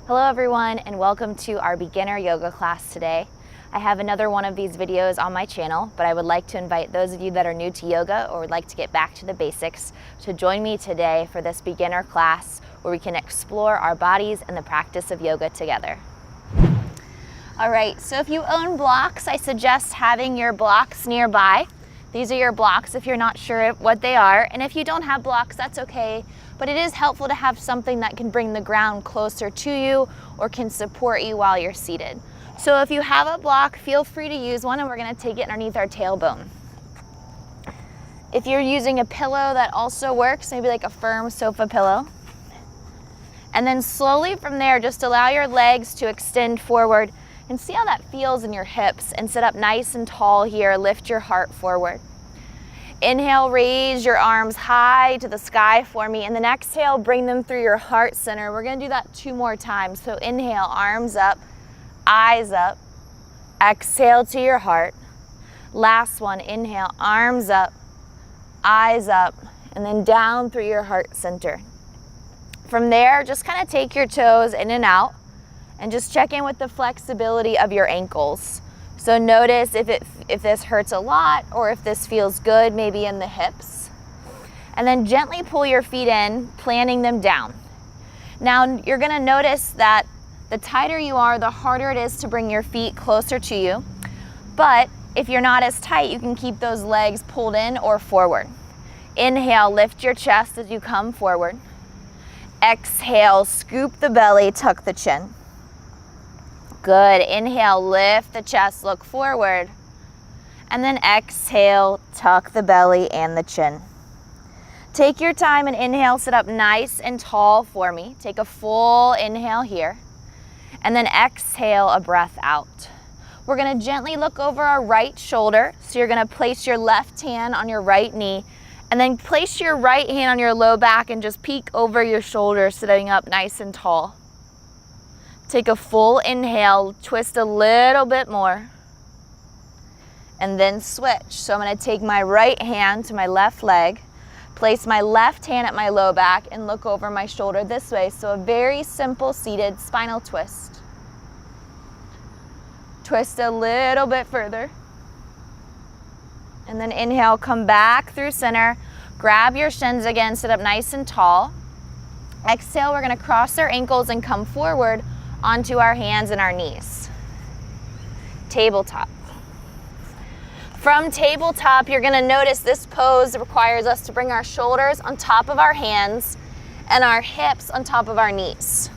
Hello everyone, and welcome to our beginner yoga class today. I have another one of these videos on my channel, but I would like to invite those of you that are new to yoga or would like to get back to the basics to join me today for this beginner class where we can explore our bodies and the practice of yoga together. All right, so if you own blocks, I suggest having your blocks nearby. These are your blocks if you're not sure what they are, and if you don't have blocks, that's okay, but it is helpful to have something that can bring the ground closer to you or can support you while you're seated. So if you have a block, feel free to use one, and we're gonna take it underneath our tailbone. If you're using a pillow, that also works, maybe like a firm sofa pillow. And then slowly from there, just allow your legs to extend forward and see how that feels in your hips, and sit up nice and tall here. Lift your heart forward. Inhale, raise your arms high to the sky for me, and then exhale, bring them through your heart center. We're gonna do that 2 more times. So inhale, arms up, eyes up. Exhale to your heart. Last one, inhale, arms up, eyes up, and then down through your heart center. From there, just kind of take your toes in and out, and just check in with the flexibility of your ankles. So notice if this hurts a lot or if this feels good, maybe in the hips. And then gently pull your feet in, planting them down. Now you're gonna notice that the tighter you are, the harder it is to bring your feet closer to you. But if you're not as tight, you can keep those legs pulled in or forward. Inhale, lift your chest as you come forward. Exhale, scoop the belly, tuck the chin. Good. Inhale, lift the chest, look forward. And then exhale, tuck the belly and the chin. Take your time and inhale, sit up nice and tall for me. Take a full inhale here. And then exhale, a breath out. We're gonna gently look over our right shoulder. So you're gonna place your left hand on your right knee, and then place your right hand on your low back and just peek over your shoulder, sitting up nice and tall. Take a full inhale, twist a little bit more, and then switch. So I'm gonna take my right hand to my left leg, place my left hand at my low back, and look over my shoulder this way. So a very simple seated spinal twist. Twist a little bit further. And then inhale, come back through center, grab your shins again, sit up nice and tall. Exhale, we're gonna cross our ankles and come forward onto our hands and our knees. Tabletop. From tabletop, you're gonna notice this pose requires us to bring our shoulders on top of our hands and our hips on top of our knees.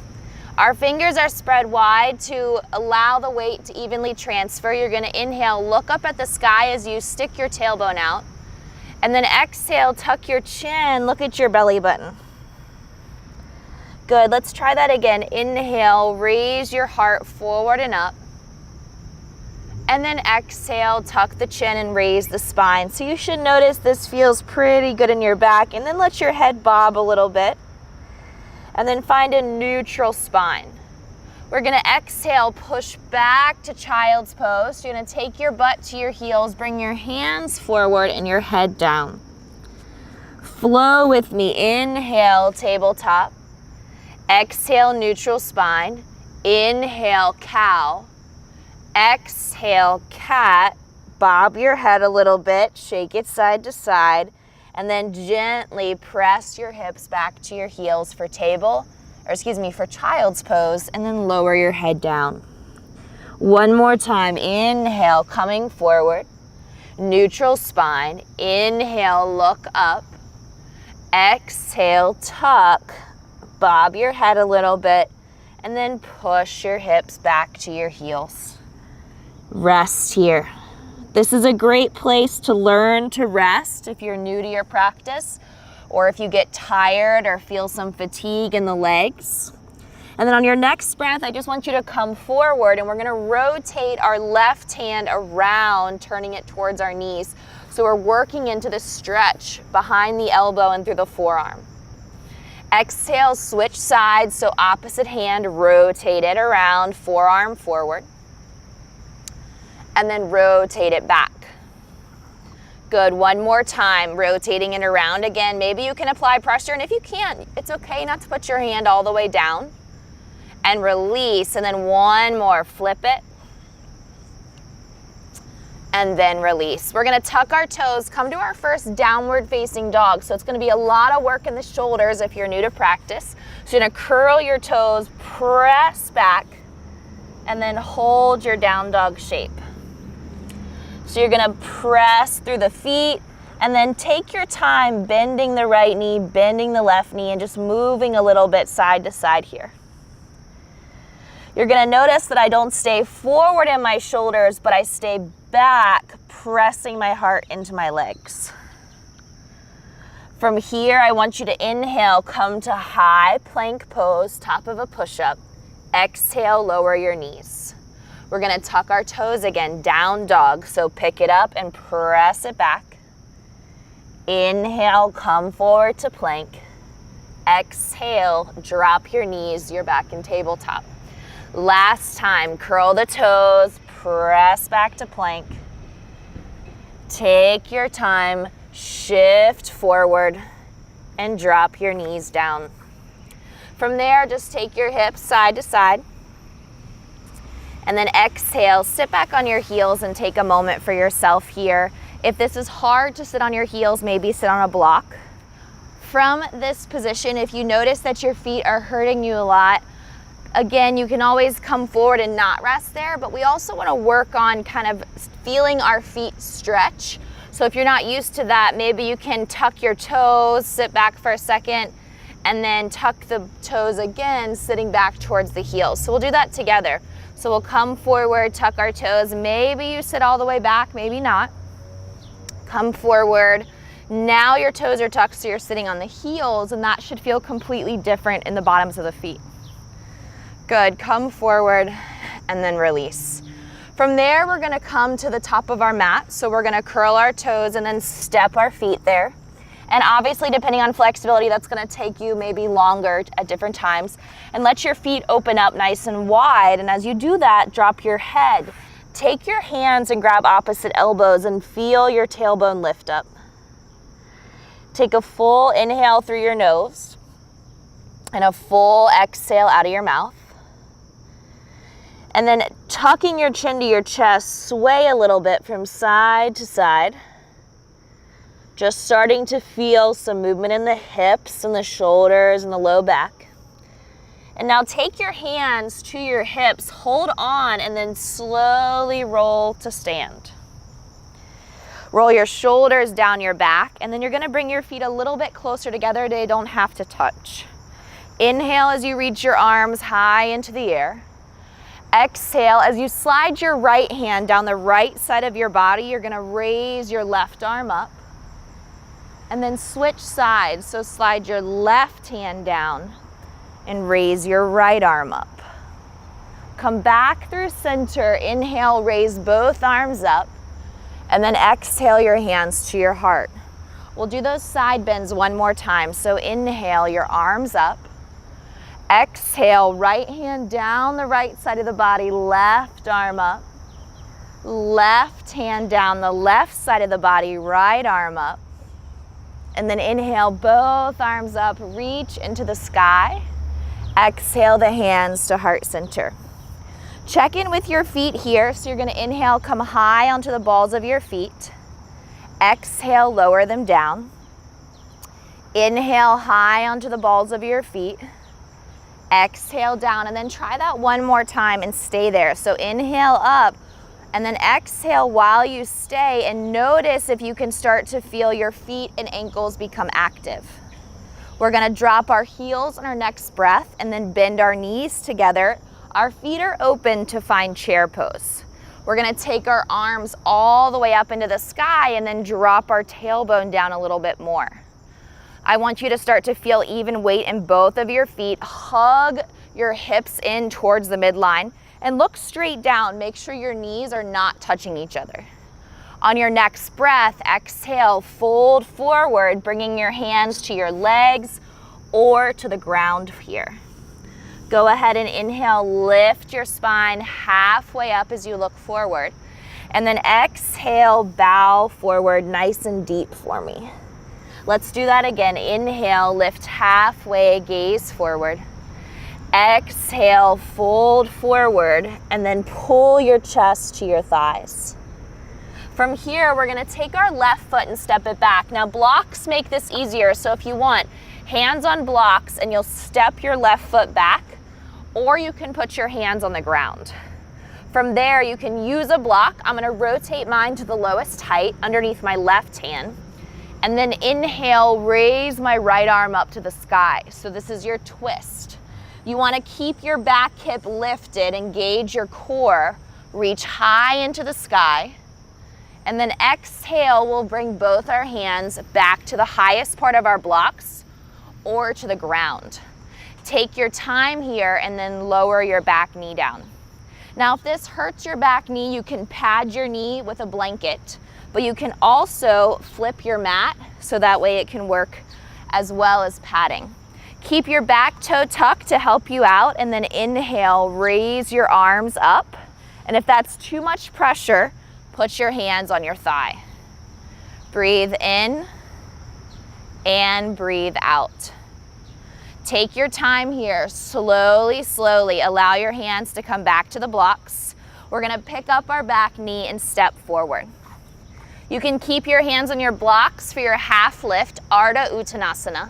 Our fingers are spread wide to allow the weight to evenly transfer. You're gonna inhale, look up at the sky as you stick your tailbone out. And then exhale, tuck your chin, look at your belly button. Good, let's try that again. Inhale, raise your heart forward and up. And then exhale, tuck the chin and raise the spine. So you should notice this feels pretty good in your back. And then let your head bob a little bit. And then find a neutral spine. We're gonna exhale, push back to child's pose. So you're gonna take your butt to your heels, bring your hands forward and your head down. Flow with me. Inhale, tabletop. Exhale, neutral spine. Inhale, cow. Exhale, cat. Bob your head a little bit, shake it side to side, and then gently press your hips back to your heels for for child's pose, and then lower your head down. One more time. Inhale, coming forward. Neutral spine. Inhale, look up. Exhale, tuck. Bob your head a little bit, and then push your hips back to your heels. Rest here. This is a great place to learn to rest if you're new to your practice, or if you get tired or feel some fatigue in the legs. And then on your next breath, I just want you to come forward, and we're gonna rotate our left hand around, turning it towards our knees. So we're working into the stretch behind the elbow and through the forearm. Exhale, switch sides, so opposite hand, rotate it around, forearm forward. And then rotate it back. Good, one more time, rotating it around again. Maybe you can apply pressure, and if you can't, it's okay not to put your hand all the way down. and release, and then one more, flip it, and then release. We're gonna tuck our toes, come to our first downward facing dog. So it's gonna be a lot of work in the shoulders if you're new to practice. So you're gonna curl your toes, press back, and then hold your down dog shape. So you're gonna press through the feet, and then take your time bending the right knee, bending the left knee, and just moving a little bit side to side here. You're gonna notice that I don't stay forward in my shoulders, but I stay back, pressing my heart into my legs. From here, I want you to inhale, come to high plank pose, top of a push-up. Exhale, lower your knees. We're gonna tuck our toes again, down dog. So pick it up and press it back. Inhale, come forward to plank. Exhale, drop your knees, you're back in tabletop. Last time, curl the toes, press back to plank. Take your time, shift forward, and drop your knees down. From there, just take your hips side to side. And then exhale, sit back on your heels and take a moment for yourself here. If this is hard to sit on your heels, maybe sit on a block. From this position, if you notice that your feet are hurting you a lot, again, you can always come forward and not rest there, but we also want to work on kind of feeling our feet stretch. So if you're not used to that, maybe you can tuck your toes, sit back for a second, and then tuck the toes again, sitting back towards the heels. So we'll do that together. So we'll come forward, tuck our toes. Maybe you sit all the way back, maybe not. Come forward. Now your toes are tucked, so you're sitting on the heels, and that should feel completely different in the bottoms of the feet. Good, come forward and then release. From there, we're gonna come to the top of our mat. So we're gonna curl our toes and then step our feet there. And obviously, depending on flexibility, that's gonna take you maybe longer at different times. And let your feet open up nice and wide. And as you do that, drop your head. Take your hands and grab opposite elbows and feel your tailbone lift up. Take a full inhale through your nose and a full exhale out of your mouth. And then tucking your chin to your chest, sway a little bit from side to side. Just starting to feel some movement in the hips and the shoulders and the low back. And now take your hands to your hips, hold on, and then slowly roll to stand. Roll your shoulders down your back, and then you're gonna bring your feet a little bit closer together. They don't have to touch. Inhale as you reach your arms high into the air. Exhale, as you slide your right hand down the right side of your body, you're gonna raise your left arm up. And then switch sides, so slide your left hand down and raise your right arm up. Come back through center, inhale, raise both arms up, and then exhale your hands to your heart. We'll do those side bends one more time. So inhale, your arms up. Exhale, right hand down the right side of the body, left arm up. Left hand down the left side of the body, right arm up. And then inhale, both arms up, reach into the sky. Exhale the hands to heart center. Check in with your feet here. So you're gonna inhale, come high onto the balls of your feet. Exhale, lower them down. Inhale, high onto the balls of your feet. Exhale down, and then try that one more time and stay there. So inhale up, and then exhale while you stay, and notice if you can start to feel your feet and ankles become active. We're gonna drop our heels on our next breath and then bend our knees together. Our feet are open to find chair pose. We're gonna take our arms all the way up into the sky and then drop our tailbone down a little bit more. I want you to start to feel even weight in both of your feet. Hug your hips in towards the midline and look straight down. Make sure your knees are not touching each other. On your next breath, exhale, fold forward, bringing your hands to your legs or to the ground here. Go ahead and inhale, lift your spine halfway up as you look forward. And then exhale, bow forward nice and deep for me. Let's do that again. Inhale, lift halfway, gaze forward. Exhale, fold forward, and then pull your chest to your thighs. From here, we're gonna take our left foot and step it back. Now, blocks make this easier, so if you want, hands on blocks and you'll step your left foot back, or you can put your hands on the ground. From there, you can use a block. I'm gonna rotate mine to the lowest height underneath my left hand, and then inhale, raise my right arm up to the sky. So this is your twist. You wanna keep your back hip lifted, engage your core, reach high into the sky, and then exhale, we'll bring both our hands back to the highest part of our blocks or to the ground. Take your time here and then lower your back knee down. Now, if this hurts your back knee, you can pad your knee with a blanket, but you can also flip your mat so that way it can work as well as padding. Keep your back toe tucked to help you out, and then inhale, raise your arms up. And if that's too much pressure, put your hands on your thigh. Breathe in and breathe out. Take your time here, slowly, slowly. Allow your hands to come back to the blocks. We're gonna pick up our back knee and step forward. You can keep your hands on your blocks for your half lift, Ardha Uttanasana.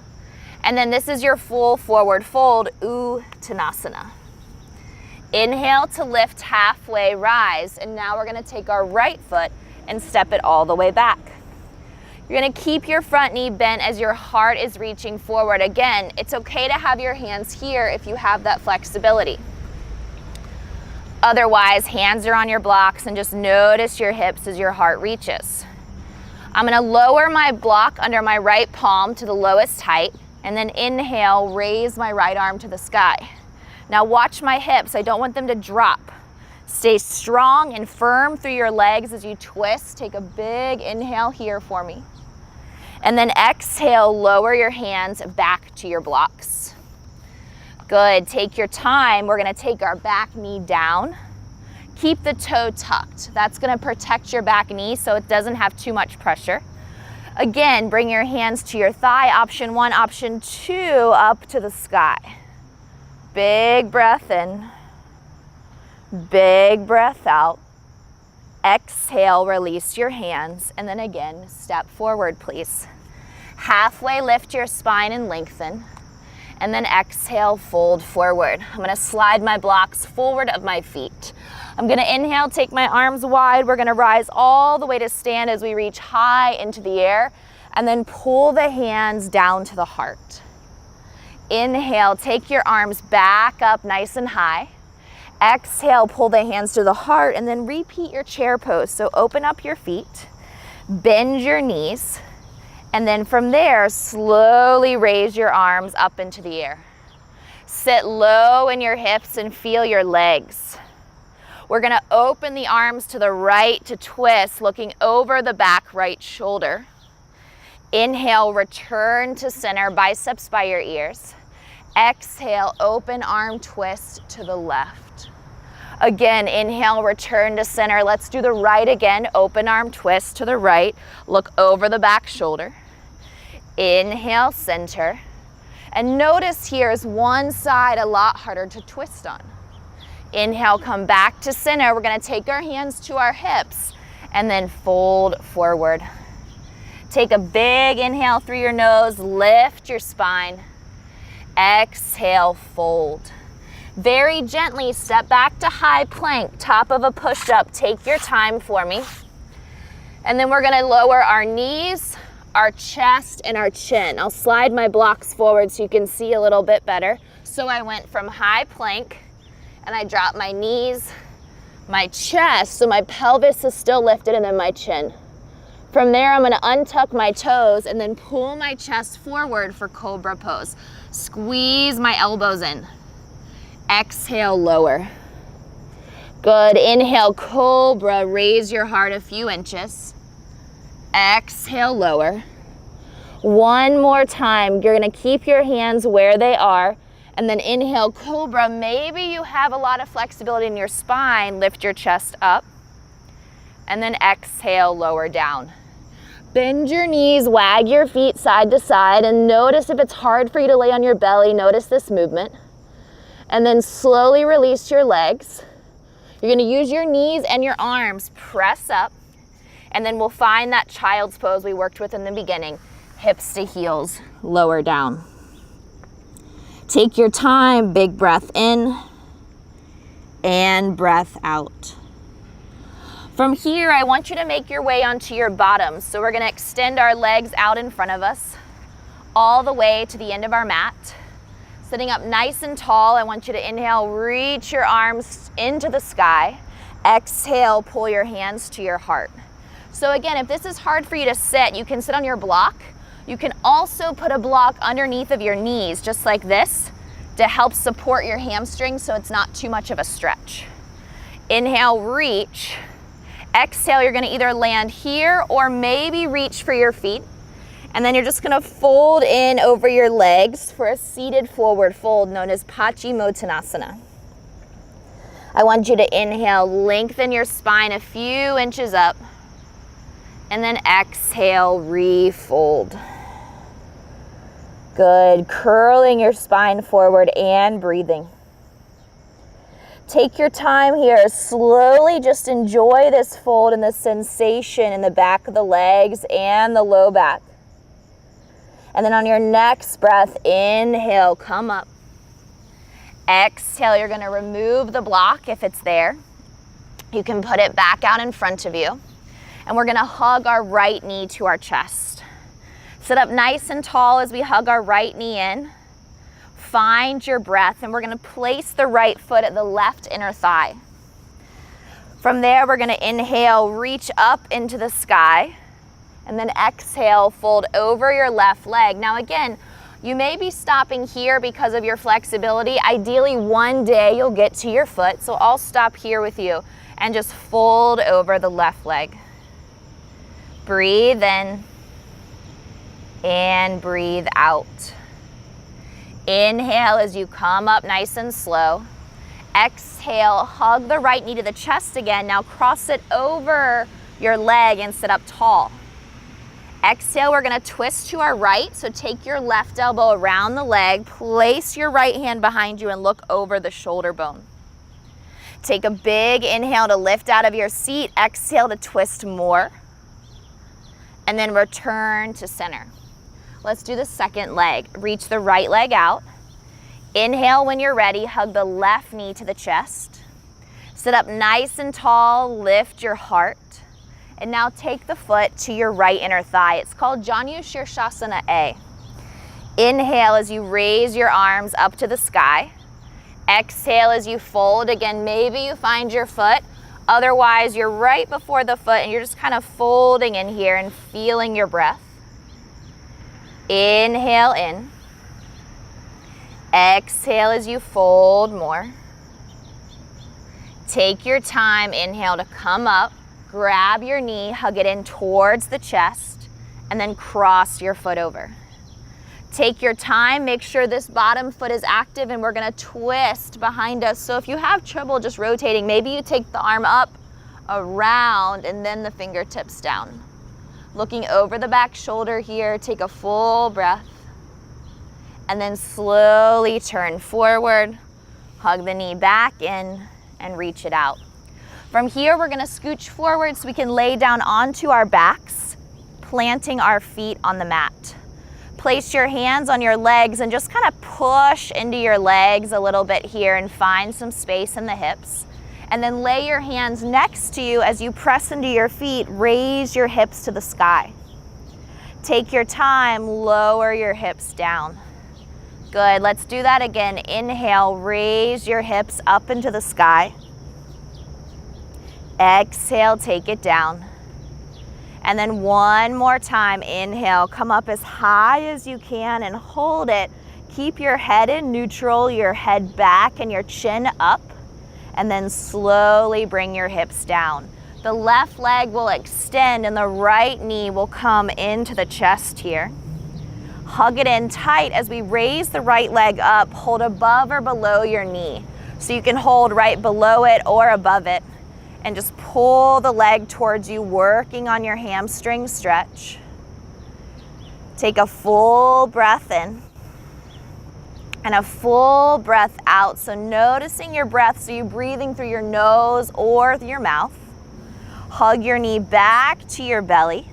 And then this is your full forward fold, Uttanasana. Inhale to lift halfway, rise, and now we're gonna take our right foot and step it all the way back. You're gonna keep your front knee bent as your heart is reaching forward. Again, it's okay to have your hands here if you have that flexibility. Otherwise, hands are on your blocks and just notice your hips as your heart reaches. I'm gonna lower my block under my right palm to the lowest height, and then inhale, raise my right arm to the sky. Now watch my hips, I don't want them to drop. Stay strong and firm through your legs as you twist. Take a big inhale here for me. And then exhale, lower your hands back to your blocks. Good, take your time. We're gonna take our back knee down. Keep the toe tucked. That's gonna protect your back knee so it doesn't have too much pressure. Again, bring your hands to your thigh. Option 1, option 2, up to the sky. Big breath in, big breath out. Exhale, release your hands, and then again, step forward, please. Halfway lift your spine and lengthen, and then exhale, fold forward. I'm gonna slide my blocks forward of my feet. I'm gonna inhale, take my arms wide. We're gonna rise all the way to stand as we reach high into the air, and then pull the hands down to the heart. Inhale, take your arms back up nice and high. Exhale, pull the hands to the heart, and then repeat your chair pose. So open up your feet, bend your knees, and then from there, slowly raise your arms up into the air. Sit low in your hips and feel your legs. We're gonna open the arms to the right to twist, looking over the back right shoulder. Inhale, return to center, biceps by your ears. Exhale, open arm twist to the left. Again, inhale, return to center. Let's do the right again. Open arm twist to the right. Look over the back shoulder. Inhale, center. And notice here is one side a lot harder to twist on. Inhale, come back to center. We're gonna take our hands to our hips and then fold forward. Take a big inhale through your nose, lift your spine. Exhale, fold. Very gently step back to high plank, top of a push-up. Take your time for me. And then we're gonna lower our knees, our chest, and our chin. I'll slide my blocks forward so you can see a little bit better. So I went from high plank, and I dropped my knees, my chest, so my pelvis is still lifted, and then my chin. From there, I'm gonna untuck my toes and then pull my chest forward for cobra pose. Squeeze my elbows in. Exhale, lower. Good, inhale, cobra, raise your heart a few inches. Exhale, lower. One more time, you're gonna keep your hands where they are, and then inhale, cobra. Maybe you have a lot of flexibility in your spine, lift your chest up, and then exhale, lower down. Bend your knees, wag your feet side to side, and notice if it's hard for you to lay on your belly, notice this movement. And then slowly release your legs. You're gonna use your knees and your arms, press up, and then we'll find that child's pose we worked with in the beginning, hips to heels, lower down. Take your time, big breath in and breath out. From here, I want you to make your way onto your bottoms. So we're gonna extend our legs out in front of us, all the way to the end of our mat. Sitting up nice and tall, I want you to inhale, reach your arms into the sky. Exhale, pull your hands to your heart. So again, if this is hard for you to sit, you can sit on your block. You can also put a block underneath of your knees, just like this, to help support your hamstrings so it's not too much of a stretch. Inhale, reach. Exhale, you're gonna either land here or maybe reach for your feet. And then you're just gonna fold in over your legs for a seated forward fold known as Paschimottanasana. I want you to inhale, lengthen your spine a few inches up, and then exhale, refold. Good, curling your spine forward and breathing. Take your time here, slowly just enjoy this fold and the sensation in the back of the legs and the low back. And then on your next breath, inhale, come up. Exhale, you're gonna remove the block if it's there. You can put it back out in front of you. And we're gonna hug our right knee to our chest. Sit up nice and tall as we hug our right knee in. Find your breath, and we're gonna place the right foot at the left inner thigh. From there, we're gonna inhale, reach up into the sky. And then exhale, fold over your left leg. Now again, you may be stopping here because of your flexibility. Ideally, one day you'll get to your foot, so I'll stop here with you and just fold over the left leg. Breathe in and breathe out. Inhale as you come up nice and slow. Exhale, hug the right knee to the chest again. Now cross it over your leg and sit up tall. Exhale, we're gonna twist to our right, so take your left elbow around the leg, place your right hand behind you and look over the shoulder bone. Take a big inhale to lift out of your seat, exhale to twist more, and then return to center. Let's do the second leg. Reach the right leg out. Inhale when you're ready, hug the left knee to the chest. Sit up nice and tall, lift your heart. And now take the foot to your right inner thigh. It's called Janu Shirshasana A. Inhale as you raise your arms up to the sky. Exhale as you fold. Again, maybe you find your foot. Otherwise, you're right before the foot and you're just kind of folding in here and feeling your breath. Inhale in. Exhale as you fold more. Take your time. Inhale to come up. Grab your knee, hug it in towards the chest, and then cross your foot over. Take your time, make sure this bottom foot is active, and we're gonna twist behind us. So if you have trouble just rotating, maybe you take the arm up, around, and then the fingertips down. Looking over the back shoulder here, take a full breath, and then slowly turn forward, hug the knee back in, and reach it out. From here, we're gonna scooch forward so we can lay down onto our backs, planting our feet on the mat. Place your hands on your legs and just kind of push into your legs a little bit here and find some space in the hips. And then lay your hands next to you as you press into your feet, raise your hips to the sky. Take your time, lower your hips down. Good, let's do that again. Inhale, raise your hips up into the sky. Exhale, take it down. And then one more time, inhale, come up as high as you can and hold it. Keep your head in neutral, your head back and your chin up, and then slowly bring your hips down. The left leg will extend and the right knee will come into the chest here. Hug it in tight as we raise the right leg up, hold above or below your knee. So you can hold right below it or above it. And just pull the leg towards you, working on your hamstring stretch. Take a full breath in. And a full breath out. So noticing your breath, so you're breathing through your nose or through your mouth. Hug your knee back to your belly.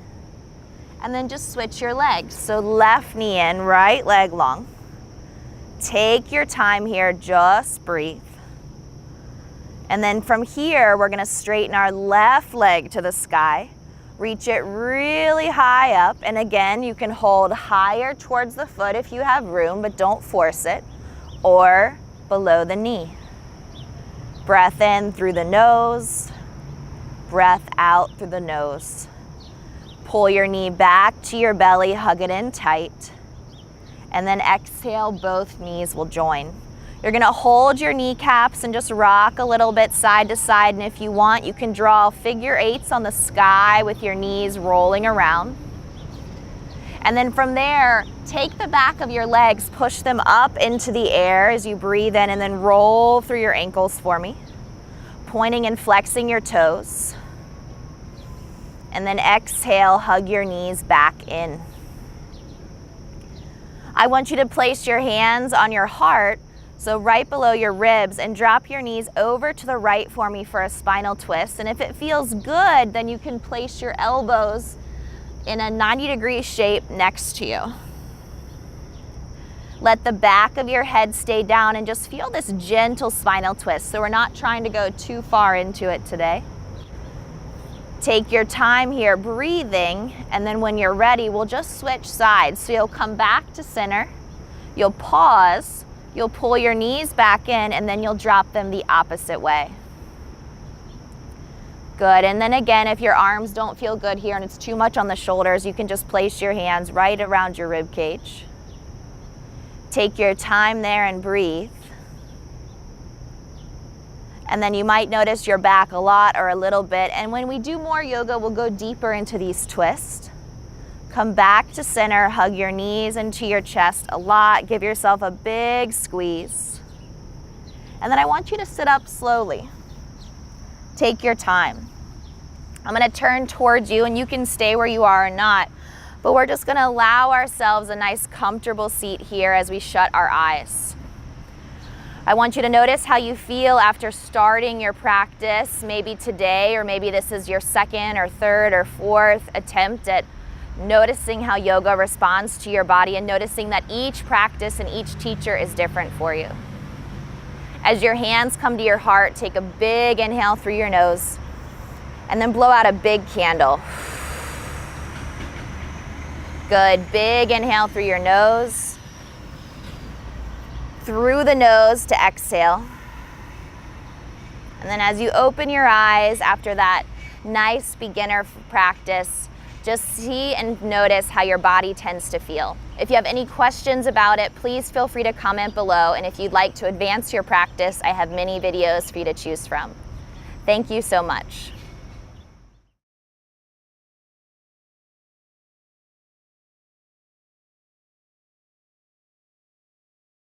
And then just switch your legs. So left knee in, right leg long. Take your time here, just breathe. And then from here, we're gonna straighten our left leg to the sky. Reach it really high up, and again, you can hold higher towards the foot if you have room, but don't force it, or below the knee. Breath in through the nose, breath out through the nose. Pull your knee back to your belly, hug it in tight, and then exhale, both knees will join. You're gonna hold your kneecaps and just rock a little bit side to side, and if you want, you can draw figure eights on the sky with your knees rolling around. And then from there, take the back of your legs, push them up into the air as you breathe in, and then roll through your ankles for me, pointing and flexing your toes. And then exhale, hug your knees back in. I want you to place your hands on your heart, so right below your ribs, and drop your knees over to the right for me for a spinal twist. And if it feels good, then you can place your elbows in a 90-degree shape next to you. Let the back of your head stay down and just feel this gentle spinal twist. So we're not trying to go too far into it today. Take your time here breathing, and then when you're ready, we'll just switch sides. So you'll come back to center, you'll pause, you'll pull your knees back in, and then you'll drop them the opposite way. Good, and then again, if your arms don't feel good here and it's too much on the shoulders, you can just place your hands right around your rib cage. Take your time there and breathe. And then you might notice your back a lot or a little bit, and when we do more yoga, we'll go deeper into these twists. Come back to center, hug your knees into your chest a lot, give yourself a big squeeze. And then I want you to sit up slowly. Take your time. I'm gonna turn towards you, and you can stay where you are or not, but we're just gonna allow ourselves a nice comfortable seat here as we shut our eyes. I want you to notice how you feel after starting your practice, maybe today, or maybe this is your second or third or fourth attempt at noticing how yoga responds to your body, and noticing that each practice and each teacher is different for you. As your hands come to your heart, take a big inhale through your nose, and then blow out a big candle. Good, big inhale through your nose, through the nose to exhale. And then as you open your eyes after that nice beginner practice, just see and notice how your body tends to feel. If you have any questions about it, please feel free to comment below. And if you'd like to advance your practice, I have many videos for you to choose from. Thank you so much.